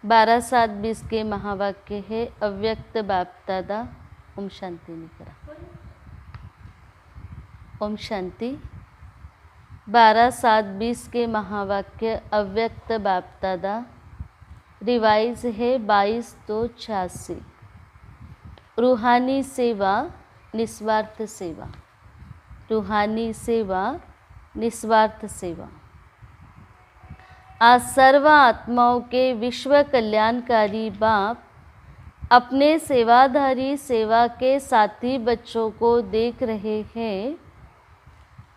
12-7-20 के महावाक्य है अव्यक्त बाप दादा। ओम शांति निकरा। ओम शांति। 12-7-20 के महावाक्य अव्यक्त बाप दादा। रिवाइज है 22-86। रूहानी सेवा निस्वार्थ सेवा। रूहानी सेवा निस्वार्थ सेवा। आज सर्व आत्माओं के विश्व कल्याणकारी बाप अपने सेवाधारी सेवा के साथी बच्चों को देख रहे हैं।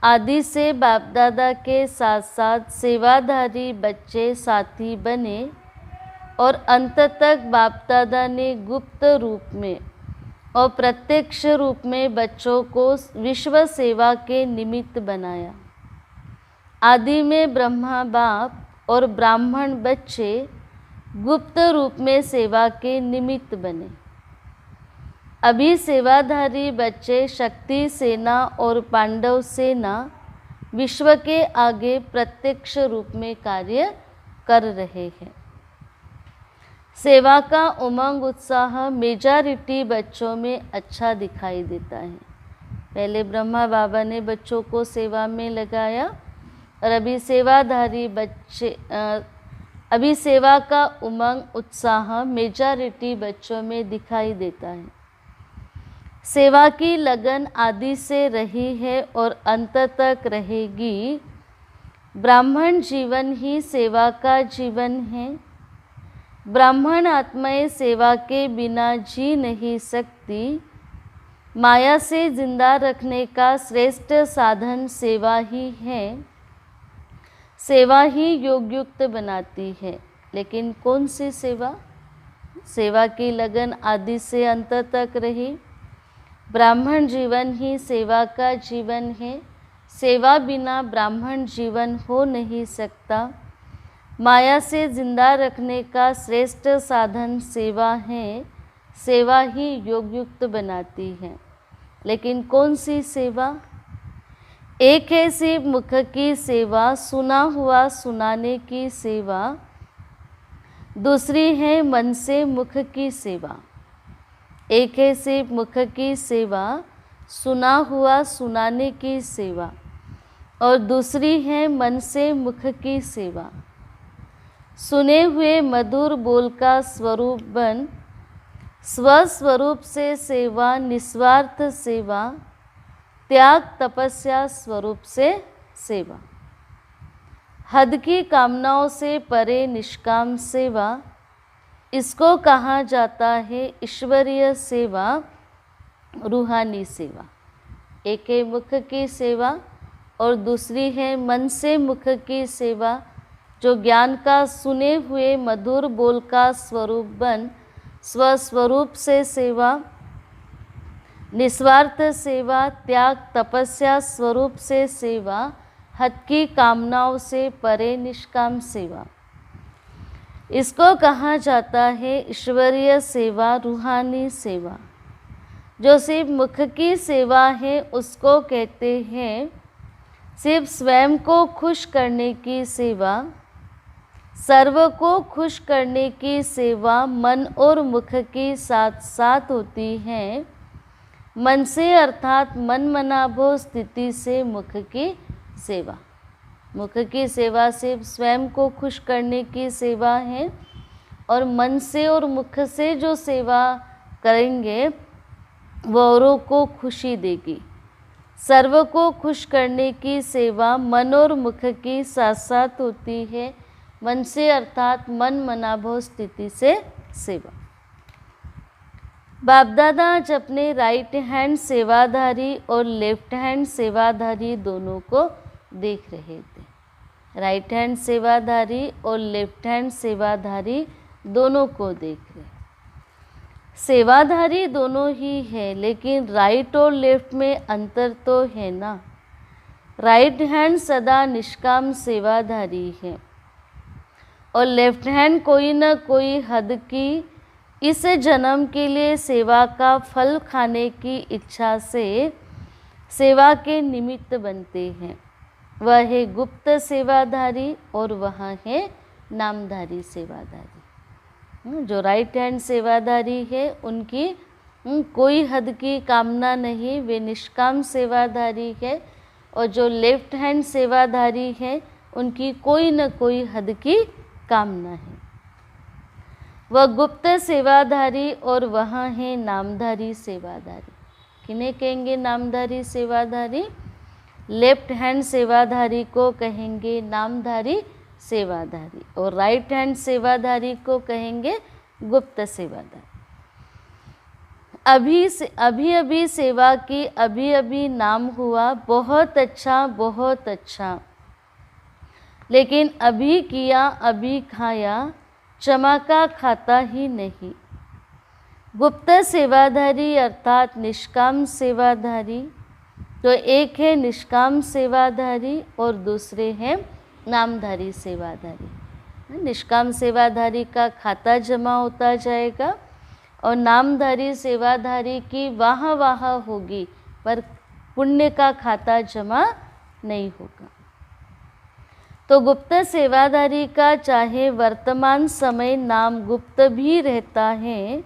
आदि से बाप दादा के साथ साथ सेवाधारी बच्चे साथी बने और अंत तक बाप दादा ने गुप्त रूप में और प्रत्यक्ष रूप में बच्चों को विश्व सेवा के निमित्त बनाया। आदि में ब्रह्मा बाप और ब्राह्मण बच्चे गुप्त रूप में सेवा के निमित्त बने। अभी सेवाधारी बच्चे शक्ति सेना और पांडव सेना विश्व के आगे प्रत्यक्ष रूप में कार्य कर रहे हैं। सेवा का उमंग उत्साह मेजॉरिटी बच्चों में अच्छा दिखाई देता है। पहले ब्रह्मा बाबा ने बच्चों को सेवा में लगाया और अभी सेवाधारी बच्चे अभी सेवा का उमंग उत्साह मेजॉरिटी बच्चों में दिखाई देता है। सेवा की लगन आदि से रही है और अंत तक रहेगी। ब्राह्मण जीवन ही सेवा का जीवन है। ब्राह्मण आत्माएं सेवा के बिना जी नहीं सकती। माया से जिंदा रखने का श्रेष्ठ साधन सेवा ही है। सेवा ही योगयुक्त बनाती है। लेकिन कौन सी सेवा? सेवा की लगन आदि से अंत तक रही। ब्राह्मण जीवन ही सेवा का जीवन है। सेवा बिना ब्राह्मण जीवन हो नहीं सकता। माया से जिंदा रखने का श्रेष्ठ साधन सेवा है। सेवा ही योगयुक्त बनाती है। लेकिन कौन सी सेवा? एक है सिर्फ मुख की सेवा, सुना हुआ सुनाने की सेवा। दूसरी है मन से मुख की सेवा। एक है सिर्फ मुख की सेवा, सुना हुआ सुनाने की सेवा, और दूसरी है मन से मुख की सेवा। सुने हुए मधुर बोल का स्वरूप बन स्वस्वरूप से सेवा निस्वार्थ सेवा। त्याग तपस्या स्वरूप से सेवा। हद की कामनाओं से परे निष्काम सेवा। इसको कहा जाता है ईश्वरीय सेवा, रूहानी सेवा। एक है मुख की सेवा और दूसरी है मन से मुख की सेवा, जो ज्ञान का सुने हुए मधुर बोल का स्वरूप बन स्वस्वरूप से सेवा। निस्वार्थ सेवा, त्याग तपस्या स्वरूप से सेवा, हद की कामनाओं से परे निष्काम सेवा। इसको कहा जाता है ईश्वरीय सेवा, रूहानी सेवा। जो सिर्फ मुख की सेवा है उसको कहते हैं सिर्फ स्वयं को खुश करने की सेवा। सर्व को खुश करने की सेवा मन और मुख की साथ साथ होती है। मन से अर्थात मन मनाभो स्थिति से मुख की सेवा। मुख की सेवा सिर्फ स्वयं को खुश करने की सेवा है और मन से और मुख से जो सेवा करेंगे वो औरों को खुशी देगी। सर्व को खुश करने की सेवा मन और मुख की साथ साथ होती है। मन से अर्थात मन मनाभो स्थिति से सेवा। बाप दादा आज अपने राइट हैंड सेवाधारी और लेफ्ट हैंड सेवाधारी दोनों को देख रहे थे। राइट हैंड सेवाधारी और लेफ्ट हैंड सेवाधारी दोनों को देख रहे। सेवाधारी दोनों ही है, लेकिन राइट और लेफ्ट में अंतर तो है ना। राइट हैंड सदा निष्काम सेवाधारी है और लेफ्ट हैंड कोई न कोई हद की इस जन्म के लिए सेवा का फल खाने की इच्छा से सेवा के निमित्त बनते हैं। वह है गुप्त सेवाधारी और वह है नामधारी सेवाधारी। जो राइट हैंड सेवाधारी है उनकी कोई हद की कामना नहीं, वे निष्काम सेवाधारी है। और जो लेफ्ट हैंड सेवाधारी है उनकी कोई न कोई हद की कामना है। वह गुप्त सेवाधारी और वहाँ है नामधारी सेवाधारी। किन्हें कहेंगे नामधारी सेवाधारी? लेफ्ट हैंड सेवाधारी को कहेंगे नामधारी सेवाधारी और राइट हैंड सेवाधारी को कहेंगे गुप्त सेवाधारी। अभी सेवा की, अभी नाम हुआ, बहुत अच्छा बहुत अच्छा, लेकिन अभी किया अभी खाया, क्षमा का खाता ही नहीं। गुप्त सेवाधारी अर्थात निष्काम सेवाधारी, तो एक है निष्काम सेवाधारी और दूसरे हैं नामधारी सेवाधारी। निष्काम सेवाधारी का खाता जमा होता जाएगा और नामधारी सेवाधारी की वाह वाह होगी, पर पुण्य का खाता जमा नहीं होगा। तो गुप्त सेवाधारी का चाहे वर्तमान समय नाम गुप्त भी रहता है,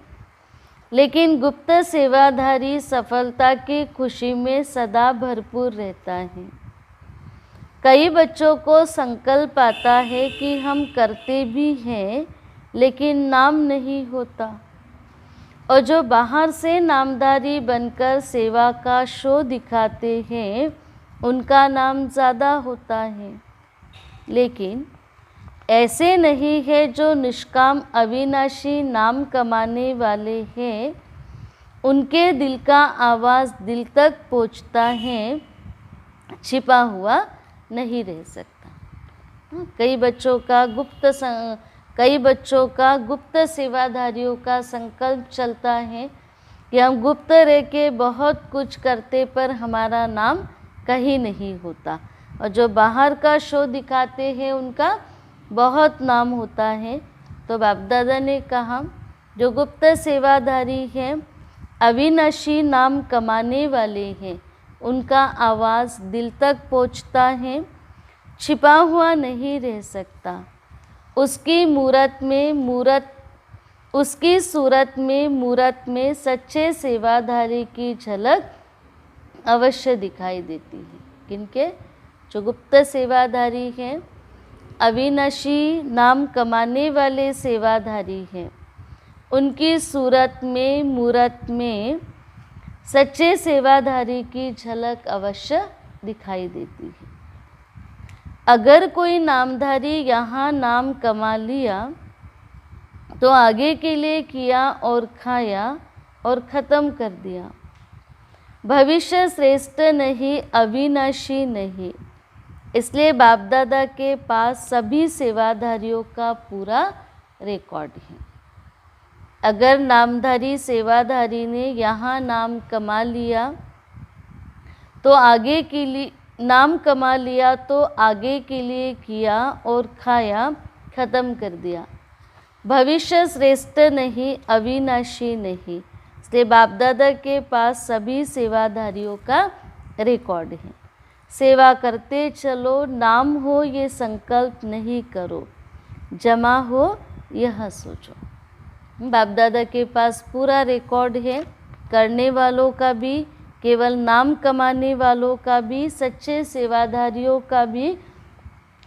लेकिन गुप्त सेवाधारी सफलता की खुशी में सदा भरपूर रहता है। कई बच्चों को संकल्प आता है कि हम करते भी हैं लेकिन नाम नहीं होता, और जो बाहर से नामधारी बनकर सेवा का शो दिखाते हैं उनका नाम ज़्यादा होता है। लेकिन ऐसे नहीं है जो निष्काम अविनाशी नाम कमाने वाले हैं, उनके दिल का आवाज़ दिल तक पहुँचता है, छिपा हुआ नहीं रह सकता। कई बच्चों का गुप्त सेवाधारियों का संकल्प चलता है कि हम गुप्त रह के बहुत कुछ करते पर हमारा नाम कहीं नहीं होता, और जो बाहर का शो दिखाते हैं उनका बहुत नाम होता है। तो बाप दादा ने कहा जो गुप्त सेवाधारी हैं, अविनाशी नाम कमाने वाले हैं, उनका आवाज़ दिल तक पहुँचता है, छिपा हुआ नहीं रह सकता। उसकी सूरत में सच्चे सेवाधारी की झलक अवश्य दिखाई देती है। किनके? जो गुप्त सेवाधारी हैं, अविनाशी नाम कमाने वाले सेवाधारी हैं, उनकी सूरत में सच्चे सेवाधारी की झलक अवश्य दिखाई देती है। अगर कोई नामधारी यहाँ नाम कमा लिया तो आगे के लिए किया और खाया और ख़त्म कर दिया। भविष्य श्रेष्ठ नहीं, अविनाशी नहीं। इसलिए बाप दादा के पास सभी सेवाधारियों का पूरा रिकॉर्ड है। अगर नामधारी सेवाधारी ने यहाँ नाम कमा लिया तो आगे के लिए किया और खाया, ख़त्म कर दिया। भविष्य श्रेष्ठ नहीं, अविनाशी नहीं। इसलिए बाप दादा के पास सभी सेवाधारियों का रिकॉर्ड है। सेवा करते चलो, नाम हो ये संकल्प नहीं करो, जमा हो यह सोचो। बाप दादा के पास पूरा रिकॉर्ड है, करने वालों का भी, केवल नाम कमाने वालों का भी, सच्चे सेवाधारियों का भी।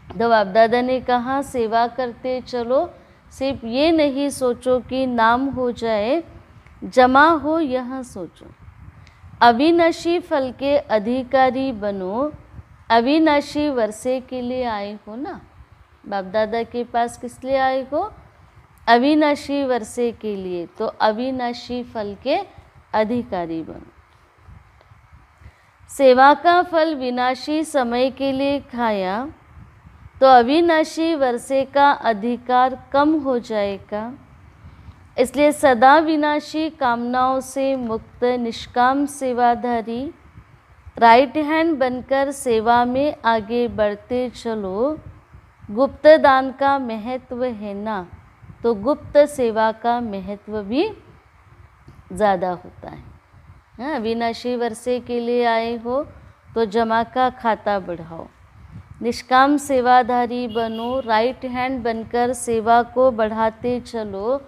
तो बाप दादा ने कहा सेवा करते चलो, सिर्फ ये नहीं सोचो कि नाम हो जाए, जमा हो यह सोचो। अविनाशी फल के अधिकारी बनो। अविनाशी वर्षे के लिए आए हो ना, बाप दादा के पास किस लिए आए हो? अविनाशी वर्षे के लिए। तो अविनाशी फल के अधिकारी बनो। सेवा का फल विनाशी समय के लिए खाया तो अविनाशी वर्षे का अधिकार कम हो जाएगा। इसलिए सदा विनाशी कामनाओं से मुक्त निष्काम सेवाधारी राइट हैंड बनकर सेवा में आगे बढ़ते चलो। गुप्त दान का महत्व है ना, तो गुप्त सेवा का महत्व भी ज़्यादा होता है। अविनाशी वर्षे के लिए आए हो तो जमा का खाता बढ़ाओ, निष्काम सेवाधारी बनो, राइट हैंड बनकर सेवा को बढ़ाते चलो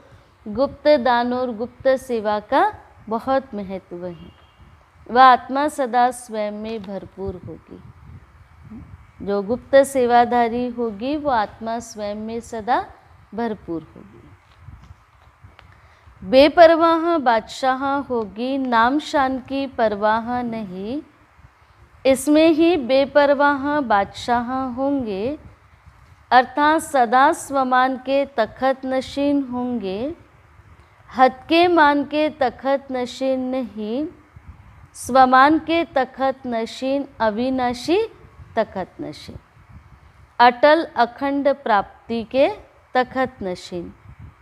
गुप्त दान और गुप्त सेवा का बहुत महत्व है। वह आत्मा सदा स्वयं में भरपूर होगी। जो गुप्त सेवाधारी होगी वो आत्मा स्वयं में सदा भरपूर होगी। बेपरवाह बादशाह होगी, नाम शान की परवाह नहीं। इसमें ही बेपरवाह बादशाह होंगे, अर्थात सदा स्वमान के तखत नशीन होंगे। हद के मान के तखत नशीन नहीं, स्वमान के तखत नशीन, अविनाशी तखत नशीन। अटल अखंड प्राप्ति के तखत नशीन,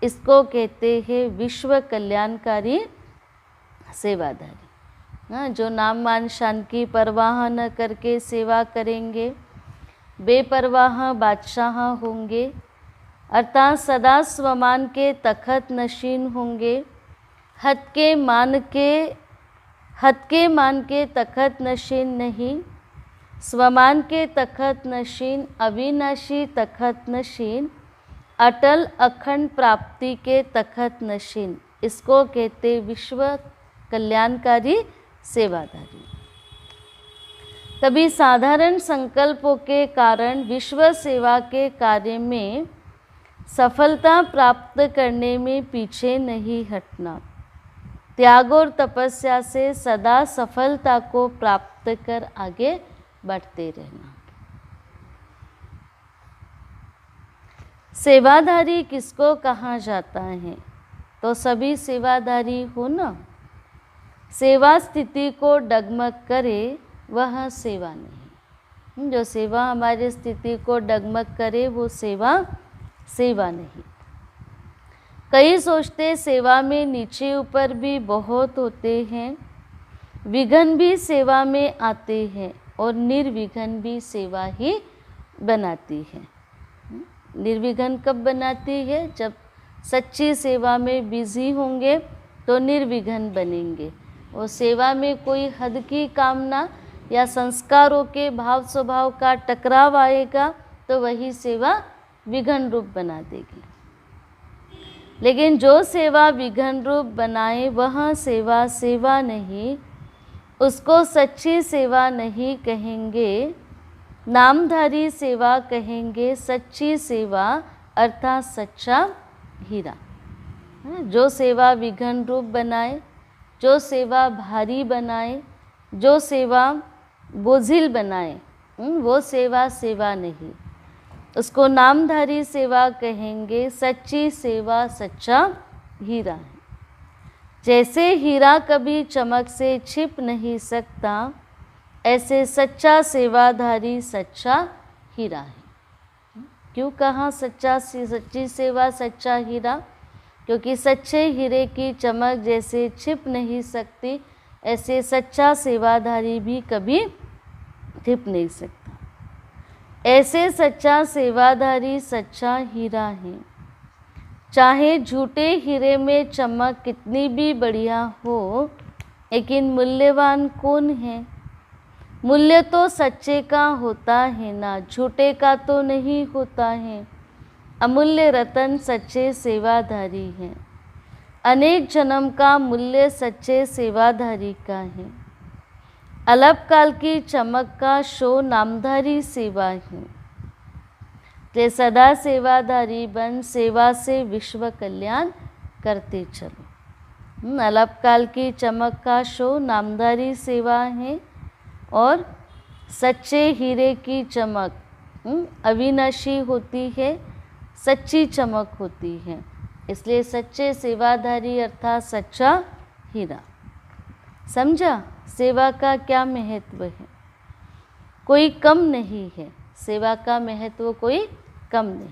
इसको कहते हैं विश्व कल्याणकारी सेवाधारी। जो नाम मान शान की परवाह न करके सेवा करेंगे, बेपरवाह बादशाह होंगे, अर्थात सदा स्वमान के तखत नशीन होंगे। हद के मान के तखत नशीन नहीं, स्वमान के तखत नशीन, अविनाशी तखत नशीन। अटल अखंड प्राप्ति के तखत नशीन, इसको कहते विश्व कल्याणकारी सेवाधारी। कभी साधारण संकल्पों के कारण विश्व सेवा के कार्य में सफलता प्राप्त करने में पीछे नहीं हटना। त्याग और तपस्या से सदा सफलता को प्राप्त कर आगे बढ़ते रहना। सेवाधारी किसको कहा जाता है? तो सभी सेवाधारी हो ना। सेवा स्थिति को डगमग करे वह सेवा नहीं। जो सेवा हमारी स्थिति को डगमग करे वो सेवा नहीं। कई सोचते सेवा में नीचे ऊपर भी बहुत होते हैं, विघ्न भी सेवा में आते हैं और निर्विघ्न भी सेवा ही बनाती है। निर्विघ्न कब बनाती है? जब सच्ची सेवा में बिजी होंगे तो निर्विघ्न बनेंगे। और सेवा में कोई हद की कामना या संस्कारों के भाव स्वभाव का टकराव आएगा तो वही सेवा विघ्न रूप बना देगी। लेकिन जो सेवा विघ्न रूप बनाए वह सेवा नहीं, उसको सच्ची सेवा नहीं कहेंगे, नामधारी सेवा कहेंगे। सच्ची सेवा अर्थात सच्चा हीरा। जो सेवा विघ्न रूप बनाए, जो सेवा भारी बनाए, जो सेवा बोझिल बनाए, वो सेवा नहीं, उसको नामधारी सेवा कहेंगे। सच्ची सेवा सच्चा हीरा है। जैसे हीरा कभी चमक से छिप नहीं सकता, ऐसे सच्चा सेवाधारी सच्चा हीरा है। क्यों कहा सच्ची सेवा सच्चा हीरा? क्योंकि सच्चे हीरे की चमक जैसे छिप नहीं सकती, ऐसे सच्चा सेवाधारी भी कभी छिप नहीं सकता। ऐसे सच्चा सेवाधारी सच्चा हीरा है। चाहे झूठे हीरे में चमक कितनी भी बढ़िया हो, लेकिन मूल्यवान कौन है? मूल्य तो सच्चे का होता है ना, झूठे का तो नहीं होता है। अमूल्य रतन सच्चे सेवाधारी हैं। अनेक जन्म का मूल्य सच्चे सेवाधारी का है। अल्पकाल की चमक का शो नामधारी सेवा है। जे सदा सेवाधारी बन सेवा से विश्व कल्याण करते चलो। अल्पकाल की चमक का शो नामधारी सेवा है और सच्चे हीरे की चमक अविनाशी होती है, सच्ची चमक होती है। इसलिए सच्चे सेवाधारी अर्थात सच्चा हीरा। समझा सेवा का क्या महत्व है? कोई कम नहीं है। सेवा का महत्व कोई कम नहीं।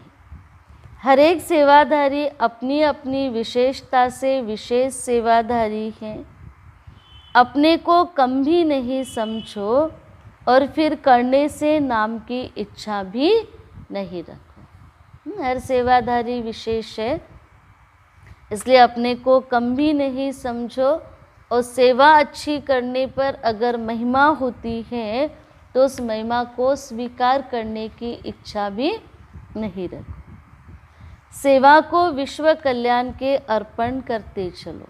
हर एक सेवाधारी अपनी अपनी विशेषता से विशेष सेवाधारी हैं। अपने को कम भी नहीं समझो और फिर करने से नाम की इच्छा भी नहीं रखो। हर सेवाधारी विशेष है, इसलिए अपने को कम भी नहीं समझो और सेवा अच्छी करने पर अगर महिमा होती है तो उस महिमा को स्वीकार करने की इच्छा भी नहीं रखो। सेवा को विश्व कल्याण के अर्पण करते चलो।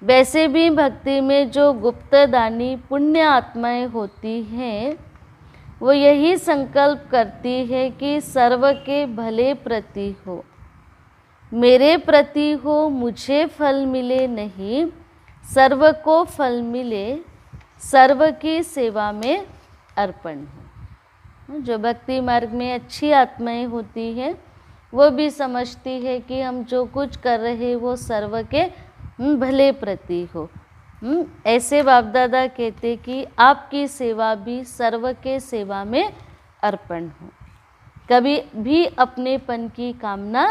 वैसे भी भक्ति में जो गुप्त दानी पुण्य आत्माएं होती हैं, वो यही संकल्प करती है कि सर्व के भले प्रति हो, मेरे प्रति हो, मुझे फल मिले नहीं, सर्व को फल मिले, सर्व की सेवा में अर्पण हो। जो भक्ति मार्ग में अच्छी आत्माएं होती हैं, वो भी समझती है कि हम जो कुछ कर रहे वो सर्व के भले प्रति हो। ऐसे बाप दादा कहते कि आपकी सेवा भी सर्व के सेवा में अर्पण हो, कभी भी अपनेपन की कामना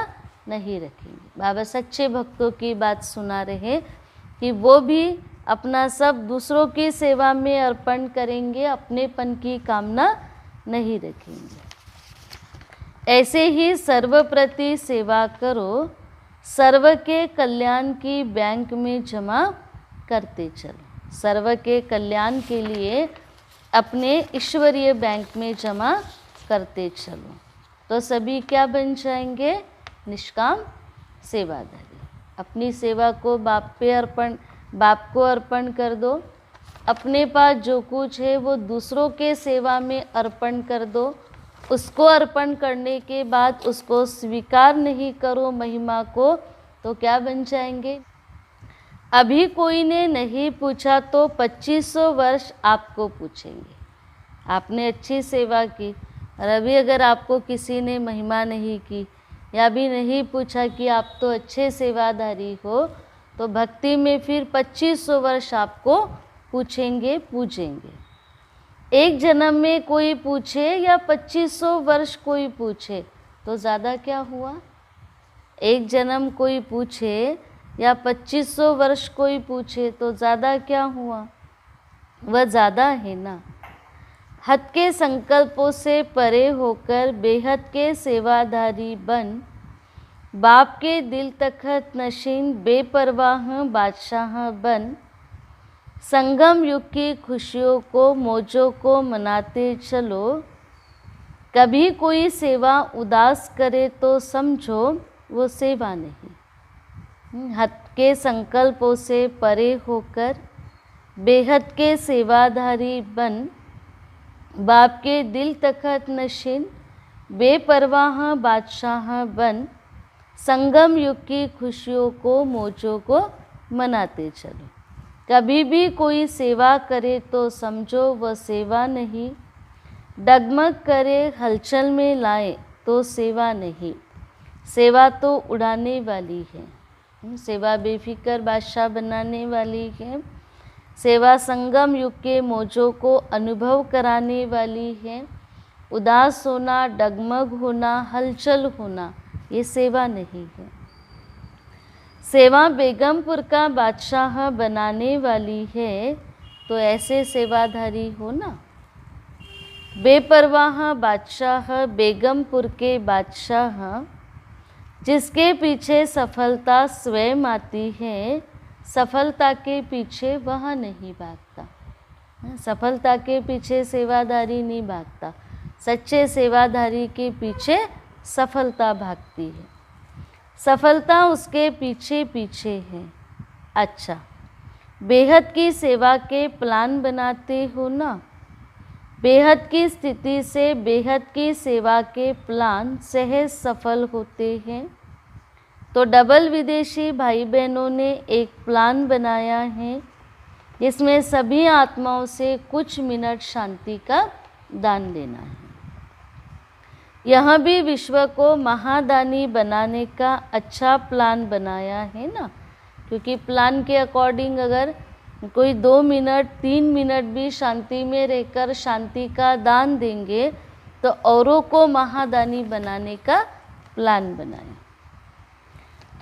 नहीं रखेंगे। बाबा सच्चे भक्तों की बात सुना रहे कि वो भी अपना सब दूसरों की सेवा में अर्पण करेंगे, अपनेपन की कामना नहीं रखेंगे। ऐसे ही सर्व प्रति सेवा करो, सर्व के कल्याण की बैंक में जमा करते चलो। सर्व के कल्याण के लिए अपने ईश्वरीय बैंक में जमा करते चलो, तो सभी क्या बन जाएंगे? निष्काम सेवाधारी। अपनी सेवा को बाप को अर्पण कर दो। अपने पास जो कुछ है वो दूसरों के सेवा में अर्पण कर दो। उसको अर्पण करने के बाद उसको स्वीकार नहीं करो महिमा को, तो क्या बन जाएंगे? अभी कोई ने नहीं पूछा तो 2500 वर्ष आपको पूछेंगे। आपने अच्छी सेवा की और अभी अगर आपको किसी ने महिमा नहीं की या भी नहीं पूछा कि आप तो अच्छे सेवाधारी हो, तो भक्ति में फिर 2500 वर्ष आपको पूछेंगे, पूजेंगे। एक जन्म में कोई पूछे या 2500 वर्ष कोई पूछे तो ज़्यादा क्या हुआ? एक जन्म कोई पूछे या 2500 वर्ष कोई पूछे तो ज़्यादा क्या हुआ? वह ज़्यादा है ना। हद के संकल्पों से परे होकर बेहद के सेवाधारी बन, बाप के दिल तखत नशीन बेपरवाह बादशाह बन, संगम युग की खुशियों को मौजों को मनाते चलो। कभी कोई सेवा उदास करे तो समझो वो सेवा नहीं। हद के संकल्पों से परे होकर बेहद के सेवाधारी बन, बाप के दिल तखत नशीन बेपरवाह बादशाह बन, संगम युग की खुशियों को मौजों को मनाते चलो। कभी भी कोई सेवा करे तो समझो वह सेवा नहीं। डगमग करे हलचल में लाए तो सेवा नहीं। सेवा तो उड़ाने वाली है, सेवा बेफिक्र बादशाह बनाने वाली है। सेवा संगम युग के मौजों को अनुभव कराने वाली है। उदास होना, डगमग होना, हलचल होना, ये सेवा नहीं है। सेवा बेगमपुर का बादशाह बनाने वाली है, तो ऐसे सेवाधारी हो ना। बेपरवाह बादशाह बेगमपुर के बादशाह, जिसके पीछे सफलता स्वयं आती है, सफलता के पीछे वह नहीं भागता। सफलता के पीछे सेवाधारी नहीं भागता, सच्चे सेवाधारी के पीछे सफलता भागती है। सफलता उसके पीछे पीछे है। अच्छा, बेहद की सेवा के प्लान बनाते हो ना। बेहद की स्थिति से बेहद की सेवा के प्लान सहज सफल होते हैं। तो डबल विदेशी भाई बहनों ने एक प्लान बनाया है, जिसमें सभी आत्माओं से कुछ मिनट शांति का दान लेना है। यहाँ भी विश्व को महादानी बनाने का अच्छा प्लान बनाया है ना, क्योंकि प्लान के अकॉर्डिंग अगर कोई 2 मिनट 3 मिनट भी शांति में रहकर शांति का दान देंगे तो औरों को महादानी बनाने का प्लान बनाया।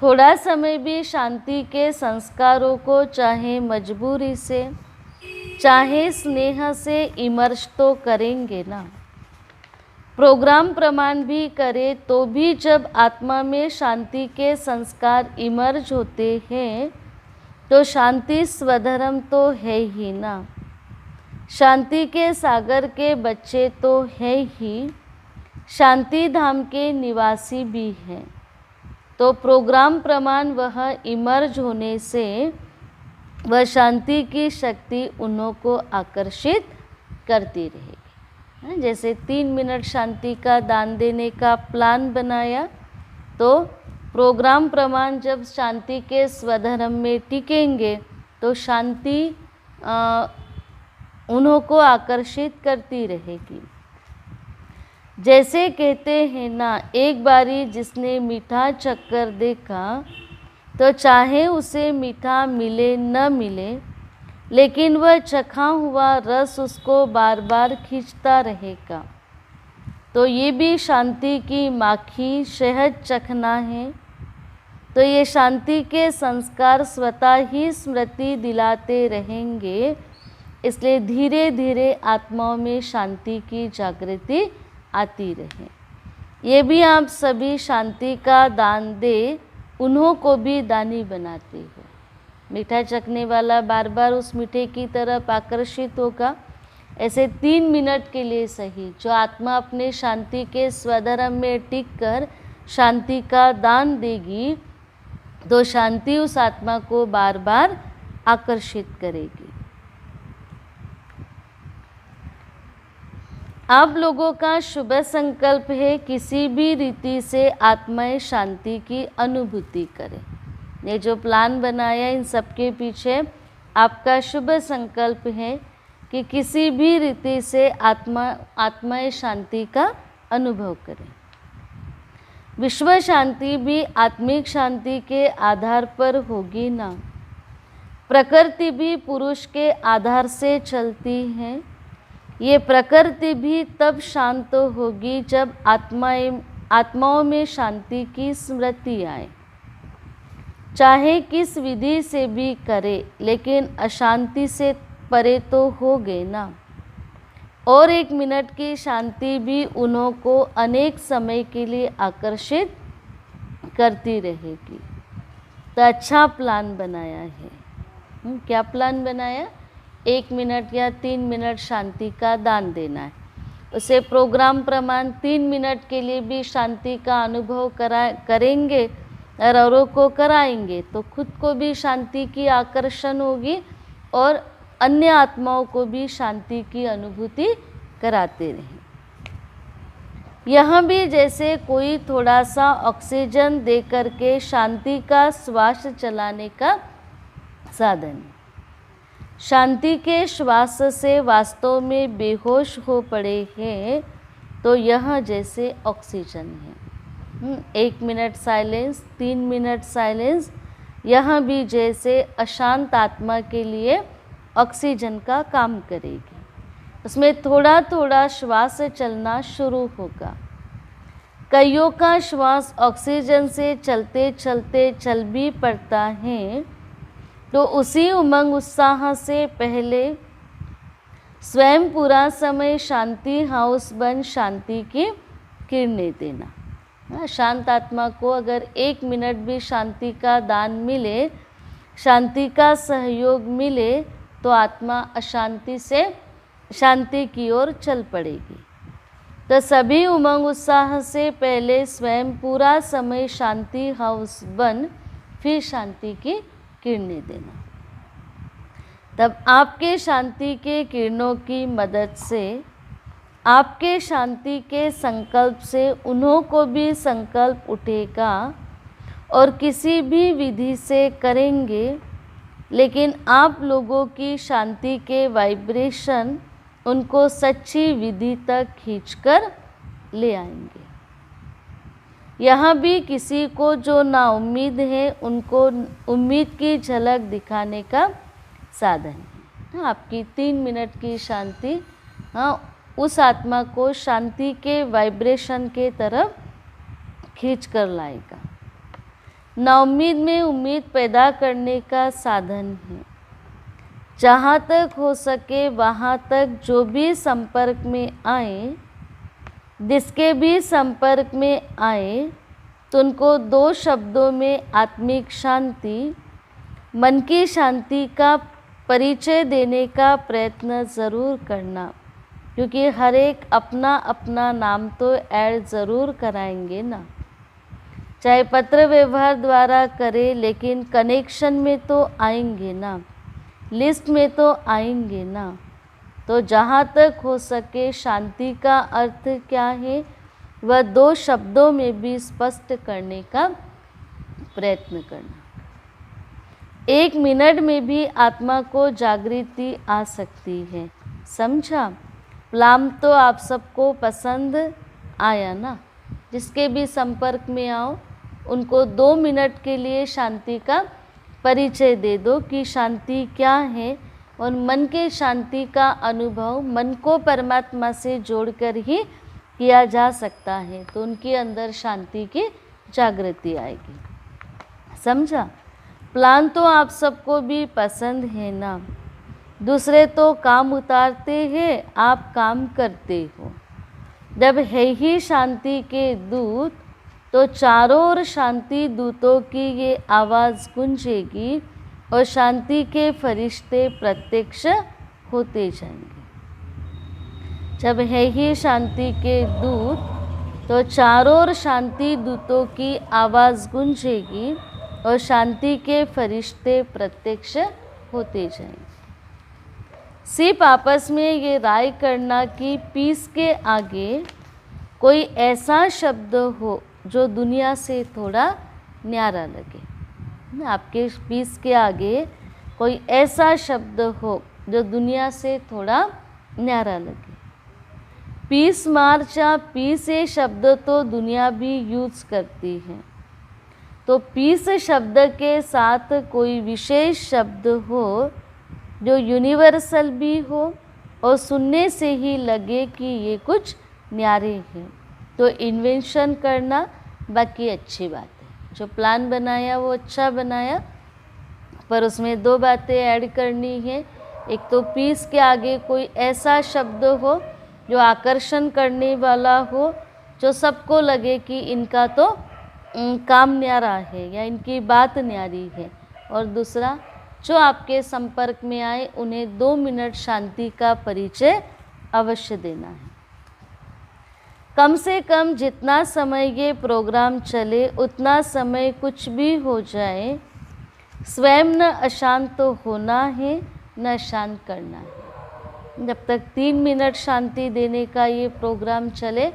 थोड़ा समय भी शांति के संस्कारों को चाहे मजबूरी से चाहे स्नेह से इमर्श तो करेंगे ना। प्रोग्राम प्रमाण भी करे तो भी जब आत्मा में शांति के संस्कार इमर्ज होते हैं तो शांति स्वधर्म तो है ही ना। शांति के सागर के बच्चे तो है ही। शांति धाम के निवासी भी हैं। तो प्रोग्राम प्रमाण वह इमर्ज होने से वह शांति की शक्ति उन्हों को आकर्षित करती रहेगी। जैसे 3 मिनट शांति का दान देने का प्लान बनाया, तो प्रोग्राम प्रमाण जब शांति के स्वधर्म में टिकेंगे तो शांति उन्हों को आकर्षित करती रहेगी। जैसे कहते हैं ना, एक बारी जिसने मीठा चक्कर देखा तो चाहे उसे मीठा मिले न मिले, लेकिन वह चखा हुआ रस उसको बार बार खींचता रहेगा। तो ये भी शांति की माखी शहद चखना है। तो ये शांति के संस्कार स्वतः ही स्मृति दिलाते रहेंगे, इसलिए धीरे धीरे आत्माओं में शांति की जागृति आती रहे। ये भी आप सभी शांति का दान दे, उन्हों को भी दानी बनाते हो। मीठा चखने वाला बार बार उस मीठे की तरफ आकर्षित होगा। ऐसे 3 मिनट के लिए सही जो आत्मा अपने शांति के स्वधर्म में टिक कर शांति का दान देगी, तो शांति उस आत्मा को बार बार आकर्षित करेगी। आप लोगों का शुभ संकल्प है किसी भी रीति से आत्माएं शांति की अनुभूति करें। ये जो प्लान बनाया, इन सबके पीछे आपका शुभ संकल्प है कि किसी भी रीति से आत्माएं शांति का अनुभव करें। विश्व शांति भी आत्मिक शांति के आधार पर होगी ना। प्रकृति भी पुरुष के आधार से चलती है। ये प्रकृति भी तब शांत होगी जब आत्माओं में शांति की स्मृति आए। चाहे किस विधि से भी करे, लेकिन अशांति से परे तो हो गए ना। और 1 मिनट की शांति भी उन्हों को अनेक समय के लिए आकर्षित करती रहेगी। तो अच्छा प्लान बनाया है। क्या प्लान बनाया? 1 मिनट या 3 मिनट शांति का दान देना है। उसे प्रोग्राम प्रमाण 3 मिनट के लिए भी शांति का अनुभव करेंगे और औरों को कराएंगे, तो खुद को भी शांति की आकर्षण होगी और अन्य आत्माओं को भी शांति की अनुभूति कराते रहें। यहाँ भी जैसे कोई थोड़ा सा ऑक्सीजन दे करके शांति का श्वास चलाने का साधन है। शांति के श्वास से वास्तव में बेहोश हो पड़े हैं, तो यह जैसे ऑक्सीजन है। 1 मिनट साइलेंस, 3 मिनट साइलेंस, यह भी जैसे अशांत आत्मा के लिए ऑक्सीजन का काम करेगी। उसमें थोड़ा थोड़ा श्वास चलना शुरू होगा। कईयों का श्वास ऑक्सीजन से चलते चलते चल भी पड़ता है, तो उसी उमंग उत्साह से पहले स्वयं पूरा समय शांति हाउस बन शांति की किरणें देना। शांत आत्मा को अगर 1 मिनट भी शांति का दान मिले, शांति का सहयोग मिले, तो आत्मा अशांति से शांति की ओर चल पड़ेगी। तो सभी उमंग उत्साह से पहले स्वयं पूरा समय शांति हाउस बन फिर शांति की किरणें देना। तब आपके शांति के किरणों की मदद से, आपके शांति के संकल्प से उन्हों को भी संकल्प उठेगा और किसी भी विधि से करेंगे, लेकिन आप लोगों की शांति के वाइब्रेशन उनको सच्ची विधि तक खींचकर ले आएंगे। यहाँ भी किसी को जो ना उम्मीद है, उनको उम्मीद की झलक दिखाने का साधन है। आपकी 3 मिनट की शांति उस आत्मा को शांति के वाइब्रेशन के तरफ खींच कर लाएगा। नाउम्मीद में उम्मीद पैदा करने का साधन है। जहाँ तक हो सके वहाँ तक जो भी संपर्क में आए, जिसके भी संपर्क में आए, तो उनको 2 शब्दों में आत्मिक शांति, मन की शांति का परिचय देने का प्रयत्न ज़रूर करना। क्योंकि हर एक अपना अपना नाम तो ऐड ज़रूर कराएंगे ना, चाहे पत्र व्यवहार द्वारा करें, लेकिन कनेक्शन में तो आएंगे ना, लिस्ट में तो आएंगे ना। तो जहाँ तक हो सके शांति का अर्थ क्या है वह 2 शब्दों में भी स्पष्ट करने का प्रयत्न करना। 1 मिनट में भी आत्मा को जागृति आ सकती है, समझा। प्लाम तो आप सबको पसंद आया ना, जिसके भी संपर्क में आओ उनको 2 मिनट के लिए शांति का परिचय दे दो कि शांति क्या है, और मन के शांति का अनुभव मन को परमात्मा से जोड़कर ही किया जा सकता है, तो उनके अंदर शांति की जागृति आएगी, समझा। प्लान तो आप सबको भी पसंद है ना, दूसरे तो काम उतारते हैं, आप काम करते हो। जब है ही शांति के दूत, तो चारों ओर शांति दूतों की ये आवाज़ गूंजेगी और शांति के फरिश्ते प्रत्यक्ष होते जाएंगे। जब है ही शांति के दूत, तो चारों ओर शांति दूतों की आवाज़ गूंजेगी और शांति के फरिश्ते प्रत्यक्ष होते जाएंगे। सिर्फ आपस में ये राय करना कि पीस के आगे कोई ऐसा शब्द हो जो दुनिया से थोड़ा न्यारा लगे। आपके पीस के आगे कोई ऐसा शब्द हो जो दुनिया से थोड़ा न्यारा लगे। पीस मार्च या पीस ये शब्द तो दुनिया भी यूज़ करती है, तो पीस शब्द के साथ कोई विशेष शब्द हो जो यूनिवर्सल भी हो और सुनने से ही लगे कि ये कुछ न्यारे हैं, तो इन्वेंशन करना बाकी अच्छी बात है। जो प्लान बनाया वो अच्छा बनाया, पर उसमें 2 बातें ऐड करनी है। एक तो पीस के आगे कोई ऐसा शब्द हो जो आकर्षण करने वाला हो, जो सबको लगे कि इनका तो काम न्यारा है या इनकी बात न्यारी है। और दूसरा, जो आपके संपर्क में आए उन्हें 2 मिनट शांति का परिचय अवश्य देना है। कम से कम जितना समय ये प्रोग्राम चले उतना समय कुछ भी हो जाए, स्वयं न अशांत तो होना है न शांत करना है। जब तक 3 मिनट शांति देने का ये प्रोग्राम चले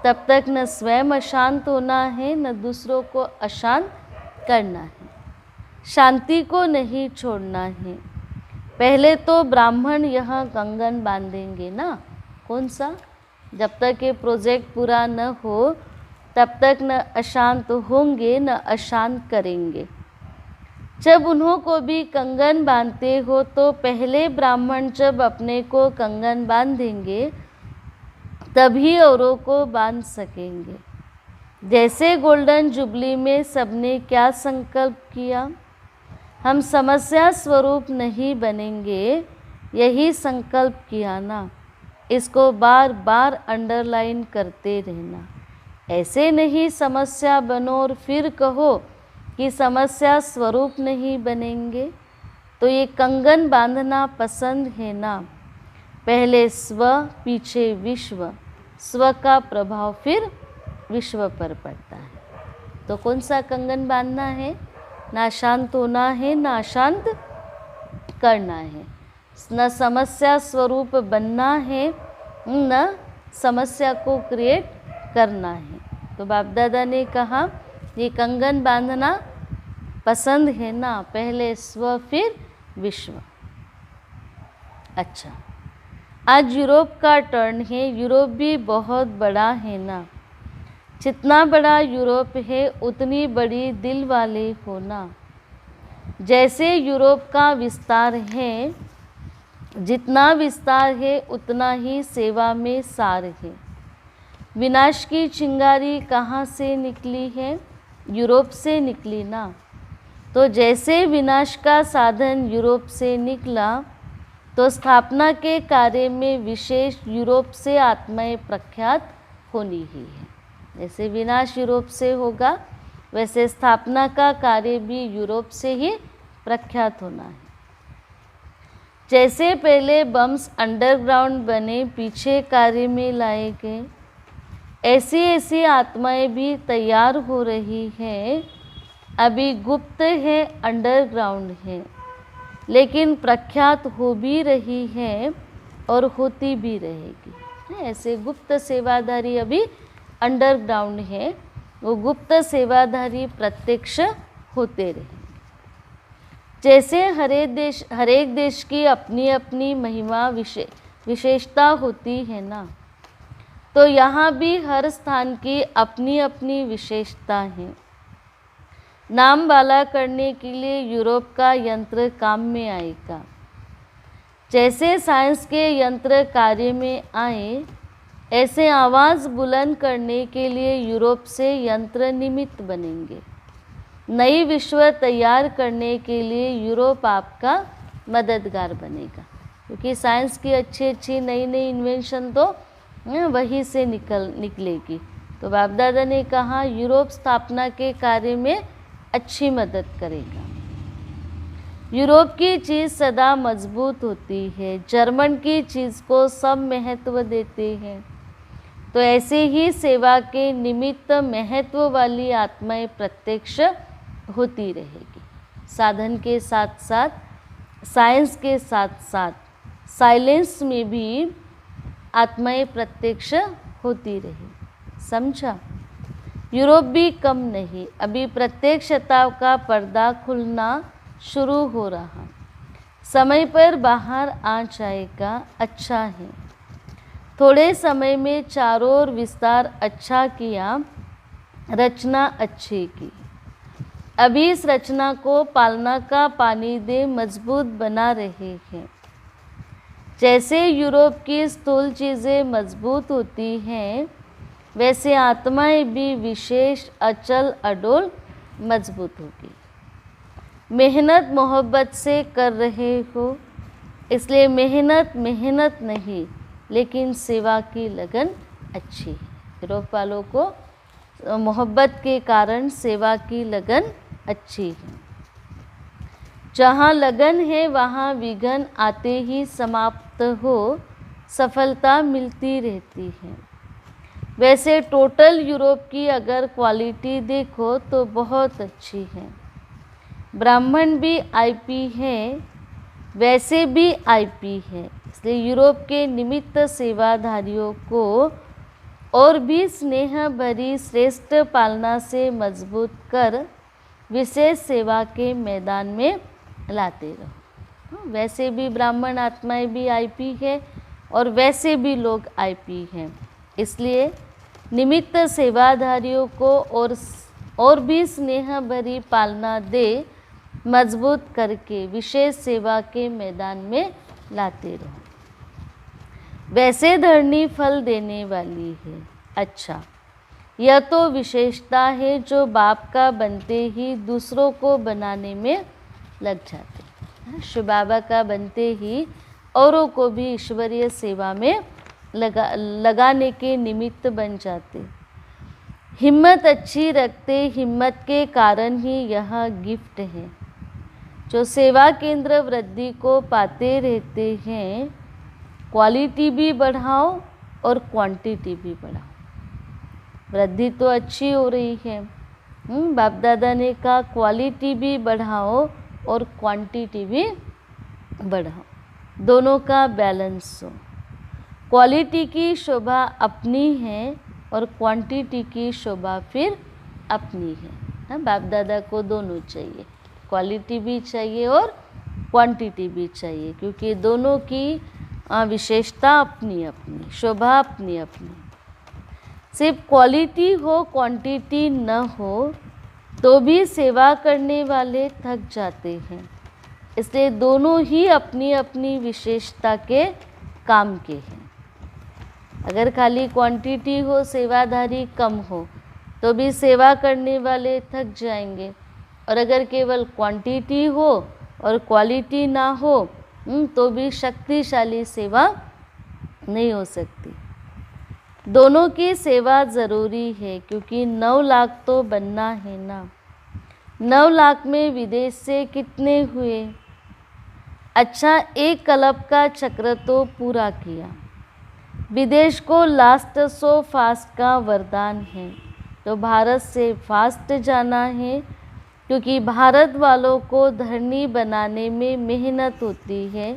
तब तक न स्वयं अशांत होना है न दूसरों को अशांत करना है। शांति को नहीं छोड़ना है। पहले तो ब्राह्मण यहाँ कंगन बांधेंगे ना, कौन सा, जब तक ये प्रोजेक्ट पूरा न हो तब तक न अशांत होंगे न अशांत करेंगे। जब उन्हों को भी कंगन बांधते हो तो पहले ब्राह्मण जब अपने को कंगन बांधेंगे तभी औरों को बांध सकेंगे। जैसे गोल्डन जुबली में सबने क्या संकल्प किया, हम समस्या स्वरूप नहीं बनेंगे, यही संकल्प किया ना। इसको बार बार अंडरलाइन करते रहना। ऐसे नहीं समस्या बनो और फिर कहो कि समस्या स्वरूप नहीं बनेंगे। तो ये कंगन बांधना पसंद है ना। पहले स्व पीछे विश्व, स्व का प्रभाव फिर विश्व पर पड़ता है। तो कौन सा कंगन बांधना है, ना शांत होना है ना अशांत करना है, न समस्या स्वरूप बनना है न समस्या को क्रिएट करना है। तो बाप दादा ने कहा ये कंगन बांधना पसंद है ना, पहले स्व फिर विश्व। अच्छा, आज यूरोप का टर्न है। यूरोप भी बहुत बड़ा है ना। जितना बड़ा यूरोप है उतनी बड़ी दिल वाले होना। जैसे यूरोप का विस्तार है, जितना विस्तार है उतना ही सेवा में सार है। विनाश की चिंगारी कहाँ से निकली है, यूरोप से निकली ना। तो जैसे विनाश का साधन यूरोप से निकला, तो स्थापना के कार्य में विशेष यूरोप से आत्माएं प्रख्यात होनी ही है। जैसे विनाश यूरोप से होगा, वैसे स्थापना का कार्य भी यूरोप से ही प्रख्यात होना है। जैसे पहले बम्स अंडरग्राउंड बने, पीछे कार्य में लाए गए, ऐसी ऐसी आत्माएं भी तैयार हो रही हैं। अभी गुप्त है, अंडरग्राउंड है, लेकिन प्रख्यात हो भी रही है और होती भी रहेगी। ऐसे गुप्त सेवाधारी अभी अंडरग्राउंड है, वो गुप्त सेवाधारी प्रत्यक्ष होते रहेंगे। जैसे हर एक देश की अपनी अपनी महिमा विशेषता होती है ना, तो यहाँ भी हर स्थान की अपनी अपनी विशेषता है। नाम वाला करने के लिए यूरोप का यंत्र काम में आएगा। जैसे साइंस के यंत्र कार्य में आए, ऐसे आवाज़ बुलंद करने के लिए यूरोप से यंत्र निमित्त बनेंगे। नई विश्व तैयार करने के लिए यूरोप आपका मददगार बनेगा, क्योंकि साइंस की अच्छी अच्छी नई नई इन्वेंशन तो वहीं से निकलेगी। तो बाप दादा ने कहा यूरोप स्थापना के कार्य में अच्छी मदद करेगा। यूरोप की चीज़ सदा मजबूत होती है, जर्मन की चीज़ को सब महत्व देते हैं। तो ऐसे ही सेवा के निमित्त महत्व वाली आत्माएं प्रत्यक्ष होती रहेगी। साधन के साथ साथ, साइंस के साथ साथ, साइलेंस में भी आत्माएं प्रत्यक्ष होती रही। समझा? यूरोप भी कम नहीं, अभी प्रत्यक्षता का पर्दा खुलना शुरू हो रहा, समय पर बाहर आ जाएगा। अच्छा है, थोड़े समय में चारों ओर विस्तार अच्छा किया, रचना अच्छी की। अभी इस रचना को पालना का पानी दे मजबूत बना रहे हैं। जैसे यूरोप की स्थूल चीज़ें मजबूत होती हैं, वैसे आत्माएं भी विशेष अचल अडोल मजबूत होगी। मेहनत मोहब्बत से कर रहे हो, इसलिए मेहनत नहीं, लेकिन सेवा की लगन अच्छी है। यूरोप वालों को मोहब्बत के कारण सेवा की लगन अच्छी है। जहाँ लगन है वहाँ विघ्न आते ही समाप्त हो, सफलता मिलती रहती है। वैसे टोटल यूरोप की अगर क्वालिटी देखो तो बहुत अच्छी है। ब्राह्मण भी आईपी हैं, वैसे भी आईपी है, इसलिए यूरोप के निमित्त सेवाधारियों को और भी स्नेह भरी श्रेष्ठ पालना से मजबूत कर विशेष सेवा के मैदान में लाते रहो। वैसे भी ब्राह्मण आत्माएं भी आईपी है और वैसे भी लोग आईपी हैं, इसलिए निमित्त सेवाधारियों को और भी स्नेह भरी पालना दे मजबूत करके विशेष सेवा के मैदान में लाते रहो। वैसे धरनी फल देने वाली है। अच्छा, यह तो विशेषता है जो बाप का बनते ही दूसरों को बनाने में लग जाते। शिव बाबा का बनते ही औरों को भी ईश्वरीय सेवा में लगाने के निमित्त बन जाते। हिम्मत अच्छी रखते, हिम्मत के कारण ही यह गिफ्ट है। जो सेवा केंद्र वृद्धि को पाते रहते हैं, क्वालिटी भी बढ़ाओ और क्वांटिटी भी बढ़ाओ। वृद्धि तो अच्छी हो रही है, बाप दादा ने कहा क्वालिटी भी बढ़ाओ और क्वांटिटी भी बढ़ाओ, दोनों का बैलेंस हो। क्वालिटी की शोभा अपनी है और क्वांटिटी की शोभा फिर अपनी है। बाप दादा को दोनों चाहिए, क्वालिटी भी चाहिए और क्वांटिटी भी चाहिए, क्योंकि दोनों की विशेषता अपनी अपनी, शोभा अपनी अपनी। सिर्फ क्वालिटी हो क्वांटिटी न हो तो भी सेवा करने वाले थक जाते हैं, इसलिए दोनों ही अपनी अपनी विशेषता के काम के हैं। अगर खाली क्वांटिटी हो, सेवाधारी कम हो, तो भी सेवा करने वाले थक जाएंगे, और अगर केवल क्वांटिटी हो और क्वालिटी ना हो तो भी शक्तिशाली सेवा नहीं हो सकती। दोनों की सेवा ज़रूरी है, क्योंकि 9 लाख तो बनना है ना। 9 लाख में विदेश से कितने हुए? अच्छा, एक कल्प का चक्र तो पूरा किया। विदेश को लास्ट सो फास्ट का वरदान है, तो भारत से फास्ट जाना है, क्योंकि भारत वालों को धरनी बनाने में मेहनत होती है।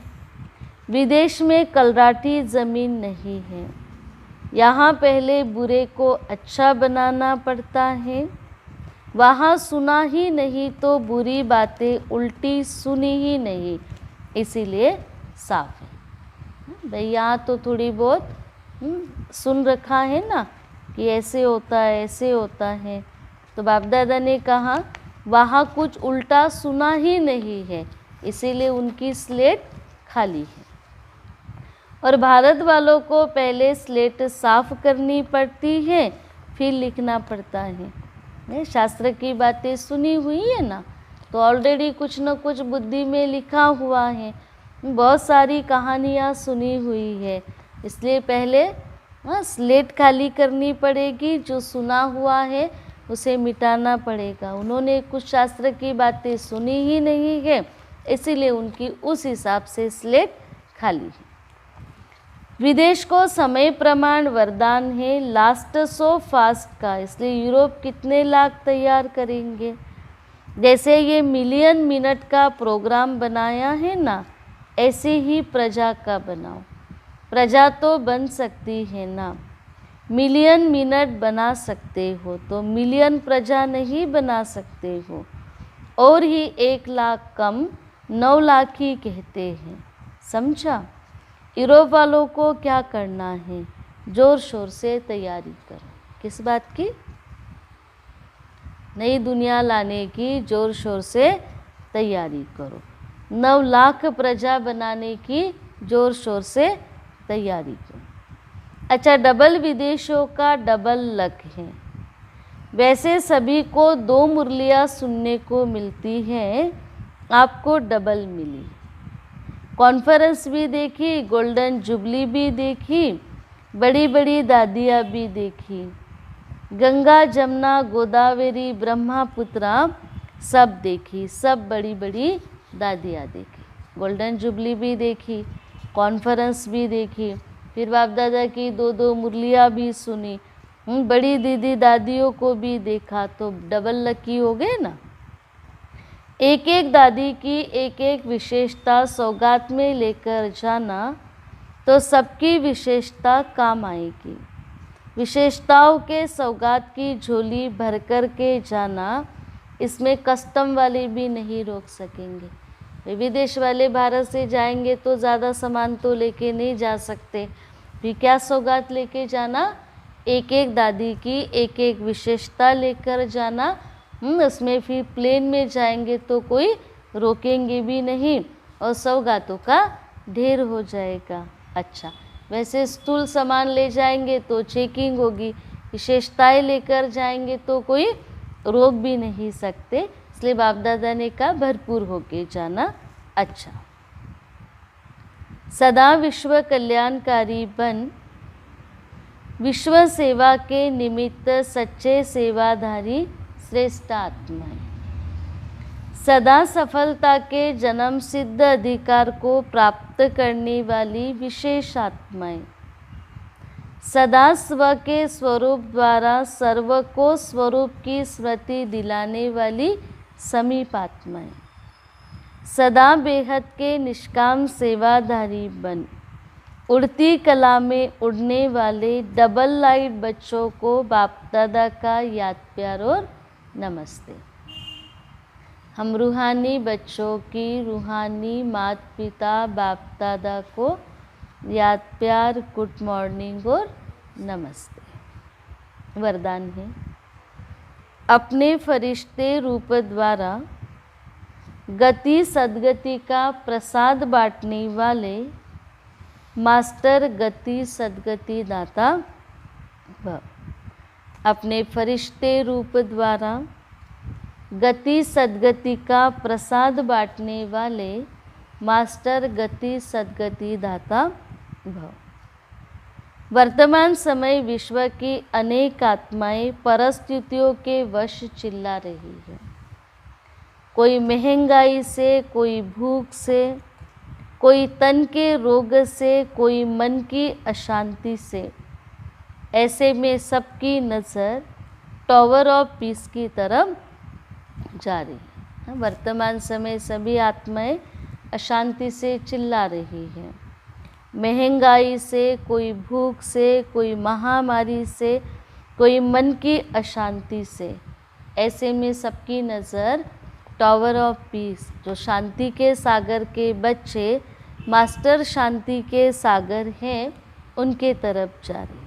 विदेश में कलराठी ज़मीन नहीं है, यहाँ पहले बुरे को अच्छा बनाना पड़ता है। वहाँ सुना ही नहीं तो बुरी बातें उल्टी सुनी ही नहीं, इसीलिए साफ है भाई। यहाँ तो थोड़ी बहुत सुन रखा है ना कि ऐसे होता है ऐसे होता है, तो बाप दादा ने कहा वहाँ कुछ उल्टा सुना ही नहीं है, इसीलिए उनकी स्लेट खाली है। और भारत वालों को पहले स्लेट साफ करनी पड़ती है, फिर लिखना पड़ता है। शास्त्र की बातें सुनी हुई है ना, तो ऑलरेडी कुछ न कुछ बुद्धि में लिखा हुआ है, बहुत सारी कहानियाँ सुनी हुई है, इसलिए पहले स्लेट खाली करनी पड़ेगी। जो सुना हुआ है उसे मिटाना पड़ेगा। उन्होंने कुछ शास्त्र की बातें सुनी ही नहीं है, इसीलिए उनकी उस हिसाब से स्लेट खाली है। विदेश को समय प्रमाण वरदान है लास्ट सो फास्ट का, इसलिए यूरोप कितने लाख तैयार करेंगे। जैसे ये मिलियन मिनट का प्रोग्राम बनाया है ना, ऐसे ही प्रजा का बनाओ। प्रजा तो बन सकती है ना, मिलियन मिनट बना सकते हो, तो मिलियन प्रजा नहीं बना सकते हो। और ही 1 लाख कम 9 लाख ही कहते हैं, समझा। यूरोप वालों को क्या करना है, जोर शोर से तैयारी करो। किस बात की? नई दुनिया लाने की जोर शोर से तैयारी करो। 9 लाख प्रजा बनाने की जोर शोर से तैयारी करो। अच्छा, डबल विदेशों का डबल लक है। वैसे सभी को 2 मुरलियाँ सुनने को मिलती हैं, आपको डबल मिली। कॉन्फ्रेंस भी देखी, गोल्डन जुबली भी देखी, बड़ी बड़ी दादियाँ भी देखी, गंगा जमुना गोदावरी ब्रह्मपुत्रा सब देखी, सब बड़ी बड़ी दादियाँ देखी। गोल्डन जुबली भी देखी, कॉन्फ्रेंस भी देखी, फिर बाप दादा की 2-2 मुरलियाँ भी सुनी, बड़ी दीदी दादियों को भी देखा, तो डबल लकी हो गए ना। एक एक दादी की एक एक विशेषता सौगात में लेकर जाना, तो सबकी विशेषता काम आएगी। विशेषताओं के सौगात की झोली भर कर के जाना, इसमें कस्टम वाले भी नहीं रोक सकेंगे। विदेश वाले भारत से जाएंगे तो ज़्यादा सामान तो लेके नहीं जा सकते, फिर क्या सौगात लेके जाना, एक एक दादी की एक एक विशेषता लेकर जाना। उसमें फिर प्लेन में जाएंगे तो कोई रोकेंगे भी नहीं और सौगातों का ढेर हो जाएगा। अच्छा, वैसे स्थूल सामान ले जाएंगे तो चेकिंग होगी, विशेषताएं लेकर जाएंगे तो कोई रोक भी नहीं सकते, इसलिए बाप दादा ने कहा भरपूर होके जाना। अच्छा, सदा विश्व कल्याणकारी बन, विश्व सेवा के निमित्त सच्चे सेवाधारी श्रेष्ठ आत्माएं, सदा सफलता के जन्म सिद्ध अधिकार को प्राप्त करने वाली विशेष आत्माएं, सदा स्व के स्वरूप द्वारा सर्व को स्वरूप की स्मृति दिलाने वाली समीप आत्माएं, सदा बेहद के निष्काम सेवाधारी बन, उड़ती कला में उड़ने वाले डबल लाइट बच्चों को बाप दादा का याद प्यार और नमस्ते। हम रूहानी बच्चों की रूहानी माता पिता बाप दादा को याद प्यार, गुड मॉर्निंग और नमस्ते। वरदान है, अपने फरिश्ते रूप द्वारा गति सद्गति का प्रसाद बांटने वाले मास्टर गति सद्गति दाता भव। अपने फरिश्ते रूप द्वारा गति सद्गति का प्रसाद बांटने वाले मास्टर गति सद्गति दाता भव। वर्तमान समय विश्व की अनेक आत्माएं परिस्थितियों के वश चिल्ला रही है। कोई महंगाई से, कोई भूख से, कोई तन के रोग से, कोई मन की अशांति से। ऐसे में सबकी नज़र टावर ऑफ पीस की तरफ जा रही है। वर्तमान समय सभी आत्माएं अशांति से चिल्ला रही हैं, महंगाई से, कोई भूख से, कोई महामारी से, कोई मन की अशांति से। ऐसे में सबकी नज़र टावर ऑफ पीस, जो शांति के सागर के बच्चे मास्टर शांति के सागर हैं, उनके तरफ जा रही।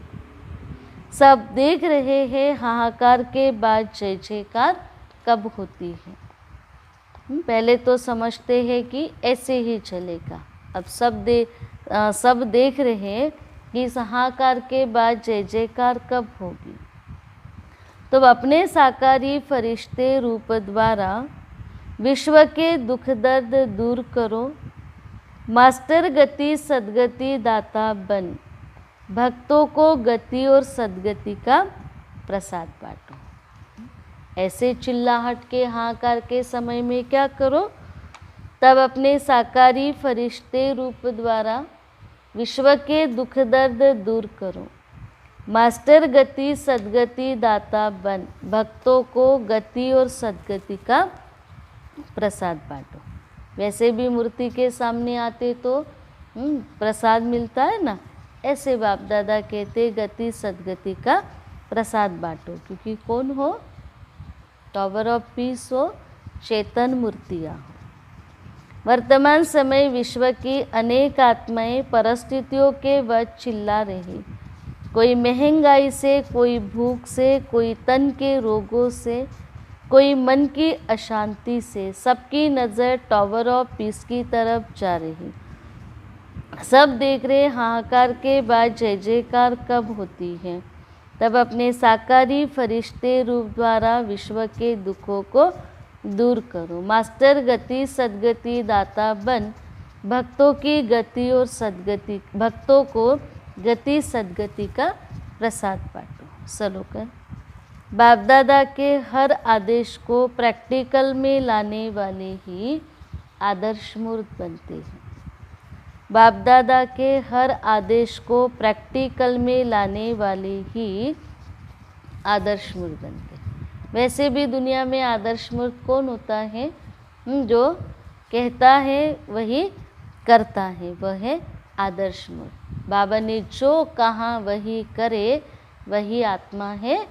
सब देख रहे हैं हाहाकार के बाद जय जयकार कब होती है। पहले तो समझते हैं कि ऐसे ही चलेगा। अब सब देख रहे हैं कि इस हाहाकार के बाद जय जयकार कब होगी। तो अपने साकारी फरिश्ते रूप द्वारा विश्व के दुख दर्द दूर करो, मास्टर गति सद्गति दाता बन, भक्तों को गति और सद्गति का प्रसाद बांटो। ऐसे चिल्लाहट के हाहाकार के समय में क्या करो, तब अपने साकारी फरिश्ते रूप द्वारा विश्व के दुख दर्द दूर करो, मास्टर गति सद्गति दाता बन, भक्तों को गति और सद्गति का प्रसाद बांटो। वैसे भी मूर्ति के सामने आते तो प्रसाद मिलता है ना, ऐसे बाप दादा कहते गति सद्गति का प्रसाद बांटो। क्योंकि कौन हो, टावर ऑफ पीस हो, चेतन मूर्तियाँ हो। वर्तमान समय विश्व की अनेक आत्माएं परिस्थितियों के वश चिल्ला रही, कोई महंगाई से, कोई भूख से, कोई तन के रोगों से, कोई मन की अशांति से। सबकी नज़र टावर ऑफ पीस की तरफ जा रही। सब देख रहे हाहाकार के बाद जय जयकार कब होती है। तब अपने साकारी फरिश्ते रूप द्वारा विश्व के दुखों को दूर करो, मास्टर गति सद्गति दाता बन, भक्तों की गति और सद्गति, भक्तों को गति सद्गति का प्रसाद बांटो। सलोकर बाप दादा के हर आदेश को प्रैक्टिकल में लाने वाले ही आदर्श मूर्त बनते हैं। बाप दादा के हर आदेश को प्रैक्टिकल में लाने वाले ही आदर्श मूर्त बनते हैं। वैसे भी दुनिया में आदर्श मूर्त कौन होता है, जो कहता है वही करता है, वह है आदर्श मूर्त। बाबा ने जो कहा वही करे, वही आत्मा है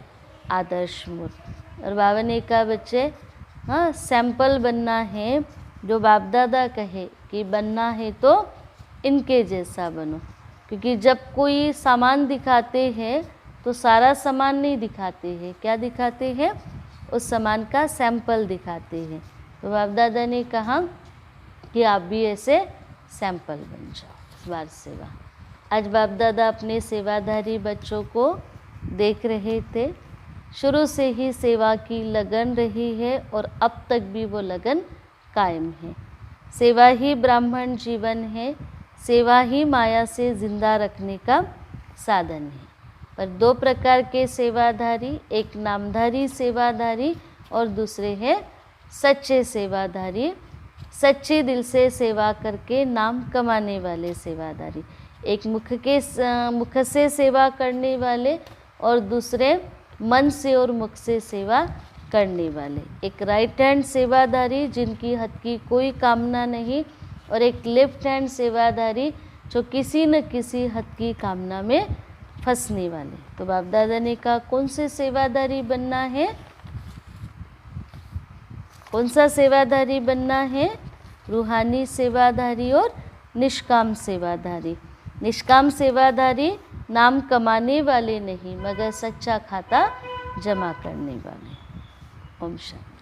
आदर्श मूर्त। और बाबा ने कहा बच्चे सैंपल बनना है, जो बाप दादा कहे कि बनना है तो इनके जैसा बनो। क्योंकि जब कोई सामान दिखाते हैं तो सारा सामान नहीं दिखाते हैं, क्या दिखाते हैं, उस सामान का सैंपल दिखाते हैं। तो बाप दादा ने कहा कि आप भी ऐसे सैंपल बन जाओ। बार सेवा, आज बाप दादा अपने सेवाधारी बच्चों को देख रहे थे। शुरू से ही सेवा की लगन रही है और अब तक भी वो लगन कायम है। सेवा ही ब्राह्मण जीवन है, सेवा ही माया से जिंदा रखने का साधन है। पर दो प्रकार के सेवाधारी, एक नामधारी सेवाधारी और दूसरे हैं सच्चे सेवाधारी, सच्चे दिल से सेवा करके नाम कमाने वाले सेवाधारी। एक मुख से सेवा करने वाले और दूसरे मन से और मुख से सेवा करने वाले। एक राइट हैंड सेवाधारी जिनकी हद की कोई कामना नहीं, और एक लेफ्ट हैंड सेवाधारी जो किसी न किसी हद की कामना में फंसने वाले। तो बाप दादा ने कहा कौन से सेवाधारी बनना है, कौन सा सेवाधारी बनना है, रूहानी सेवाधारी और निष्काम सेवाधारी। निष्काम सेवाधारी नाम कमाने वाले नहीं, मगर सच्चा खाता जमा करने वाले। ओम शांति।